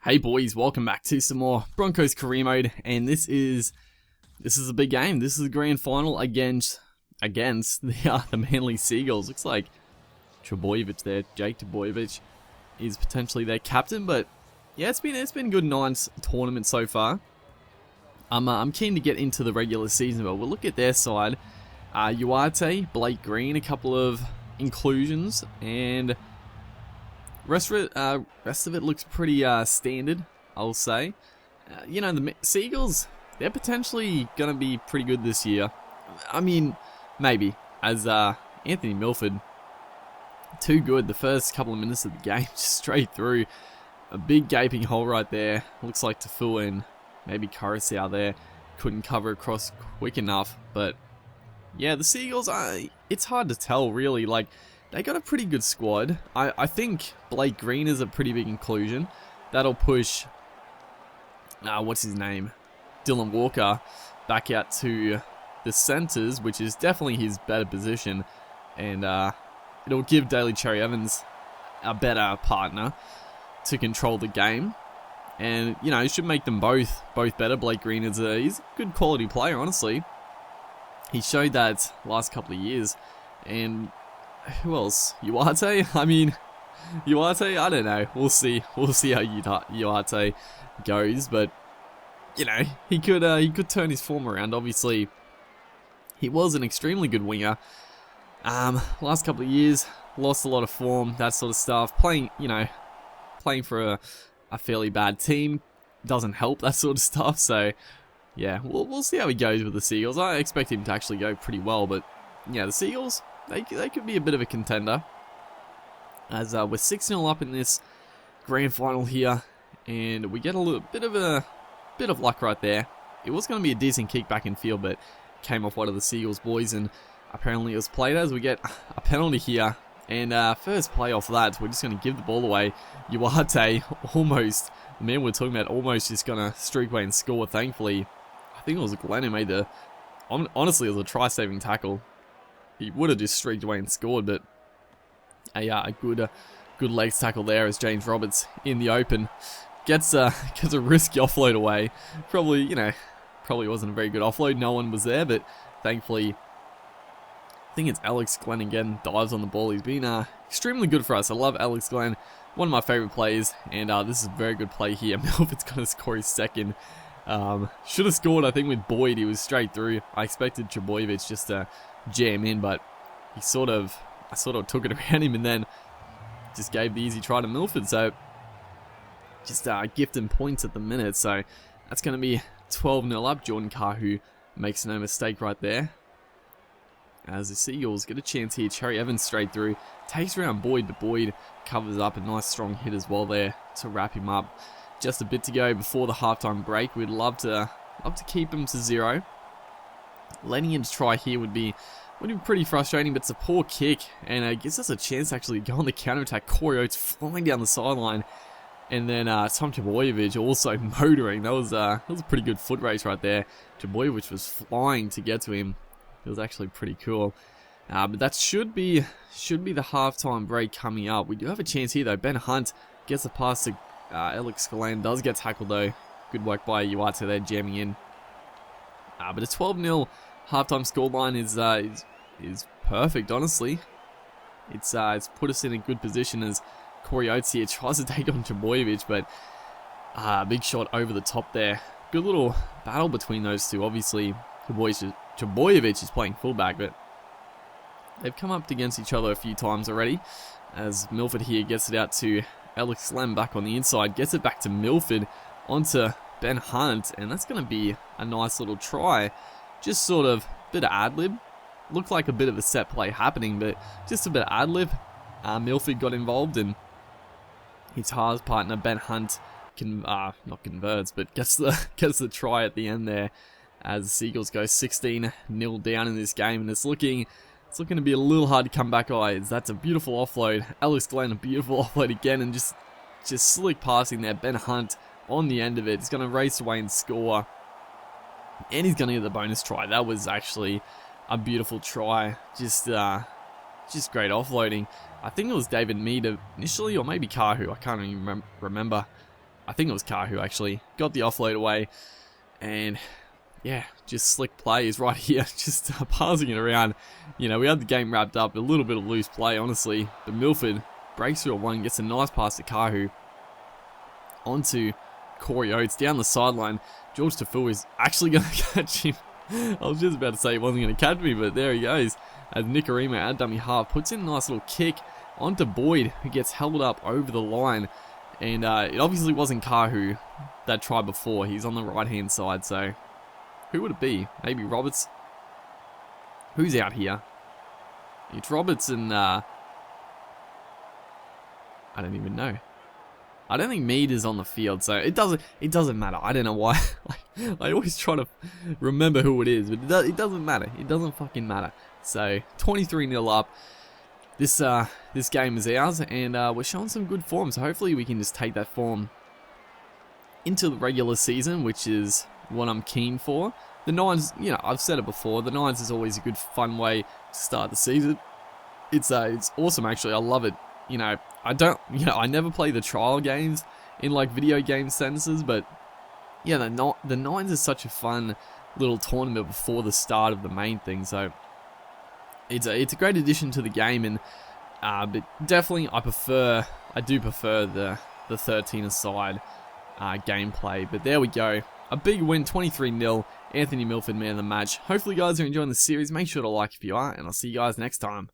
Hey boys, welcome back to some more Broncos career mode, and this is a big game. This is the grand final against the Manly Seagulls. Looks like Trbojevic there, Jake Trbojevic, is potentially their captain. But yeah, it's been a good 9's tournament so far. I'm keen to get into the regular season, but we'll look at their side. Uarte, Blake Green, a couple of inclusions, and rest of it looks pretty standard, I'll say. The Seagulls, they're potentially going to be pretty good this year. I mean, maybe. As Anthony Milford, too good the first couple of minutes of the game, just straight through. A big gaping hole right there. Looks like Tafua and maybe Coruscant there couldn't cover across quick enough. But yeah, the Seagulls, it's hard to tell really. Like, they got a pretty good squad. I think Blake Green is a pretty big inclusion. That'll push, what's his name? Dylan Walker back out to the centres, which is definitely his better position. And it'll give Daly Cherry Evans a better partner to control the game. And, it should make them both better. Blake Green he's a good quality player, honestly. He showed that last couple of years. And who else? Uarte? I mean, Uarte? I don't know. We'll see. We'll see how Uarte goes. But, he could turn his form around. Obviously, he was an extremely good winger. Last couple of years, lost a lot of form, that sort of stuff. Playing for a fairly bad team doesn't help, that sort of stuff. So, yeah, we'll see how he goes with the Seagulls. I expect him to actually go pretty well. But, yeah, the Seagulls, they could be a bit of a contender, as we're 6-0 up in this grand final here, and we get a little bit of luck right there. It was going to be a decent kick back in field, but came off one of the Seagulls boys, and apparently it was played as. We get a penalty here, and first play off that, we're just going to give the ball away. Uarte almost, the man we're talking about, almost just going to streak away and score. Thankfully, I think it was Glenn who made the, honestly, it was a try-saving tackle. He would have just streaked away and scored, but a good legs tackle there as James Roberts in the open gets a risky offload away. Probably wasn't a very good offload. No one was there, but thankfully, I think it's Alex Glenn again dives on the ball. He's been extremely good for us. I love Alex Glenn, one of my favorite plays, and this is a very good play here. Milford's going to score his second. Should have scored, I think, with Boyd. He was straight through. I expected Trbojevic just to jam in, but I sort of took it around him and then just gave the easy try to Milford. So just gifting points at the minute. So that's going to be 12-0 up. Jordan Kahu makes no mistake right there. As the Seagulls get a chance here, Cherry Evans straight through, takes around Boyd, but Boyd covers up. A nice strong hit as well there to wrap him up. Just a bit to go before the halftime break. We'd love to keep him to 0. Letting him try here would be pretty frustrating, but it's a poor kick, and it gives us a chance to actually go on the counter-attack. Corey Oates flying down the sideline, and then Tom Trbojevic also motoring. That was a pretty good foot race right there. Trbojevic was flying to get to him. It was actually pretty cool. But that should be the halftime break coming up. We do have a chance here though. Ben Hunt gets a pass to Alex Glenn. Does get tackled though. Good work by Uarte there, jamming in. But a 12-0 halftime scoreline is perfect, honestly. It's put us in a good position as Corey Oates here tries to take on Trbojevic, but big shot over the top there. Good little battle between those two. Obviously, Trbojevic is playing fullback, but they've come up against each other a few times already. As Milford here gets it out to Alex Glenn back on the inside, gets it back to Milford onto Ben Hunt, and that's going to be a nice little try. Just sort of a bit of ad-lib. Looked like a bit of a set play happening, but just a bit of ad-lib. Milford got involved, and his halves partner Ben Hunt not converts, but gets the try at the end there. As the Seagulls go 16-0 down in this game, and it's looking to be a little hard to come back. That's a beautiful offload. Alex Glenn, a beautiful offload again, and just slick passing there. Ben Hunt on the end of it. He's going to race away and score, and he's going to get the bonus try. That was actually a beautiful try. Just great offloading. I think it was David Mead initially, or maybe Kahu. I can't even remember. I think it was Kahu actually, got the offload away, and yeah, just slick plays right here, just passing it around. You know, we had the game wrapped up, a little bit of loose play, honestly, but Milford breaks through at one, gets a nice pass to Kahu, onto Corey Oates, down the sideline. George Tafu is actually going to catch him. I was just about to say he wasn't going to catch me, but there he goes. As Nicarima at dummy half puts in a nice little kick onto Boyd, who gets held up over the line. And it obviously wasn't Kahu that tried before. He's on the right-hand side, so who would it be? Maybe Roberts? Who's out here? It's Roberts and I don't even know. I don't think Mead is on the field, so it doesn't matter. I don't know why. I always try to remember who it is, but it doesn't matter. It doesn't fucking matter. So 23-0 up. This game is ours, and we're showing some good form. So hopefully we can just take that form into the regular season, which is what I'm keen for. The 9's, you know, I've said it before. The 9's is always a good, fun way to start the season. It's awesome actually. I love it. You know, I never play the trial games in like video game sentences, but yeah, the 9's is such a fun little tournament before the start of the main thing, so it's a great addition to the game, and but definitely I do prefer the 13-a-side gameplay. But there we go, a big win, 23-0. Anthony Milford, man of the match. Hopefully you guys are enjoying the series. Make sure to like if you are, and I'll see you guys next time.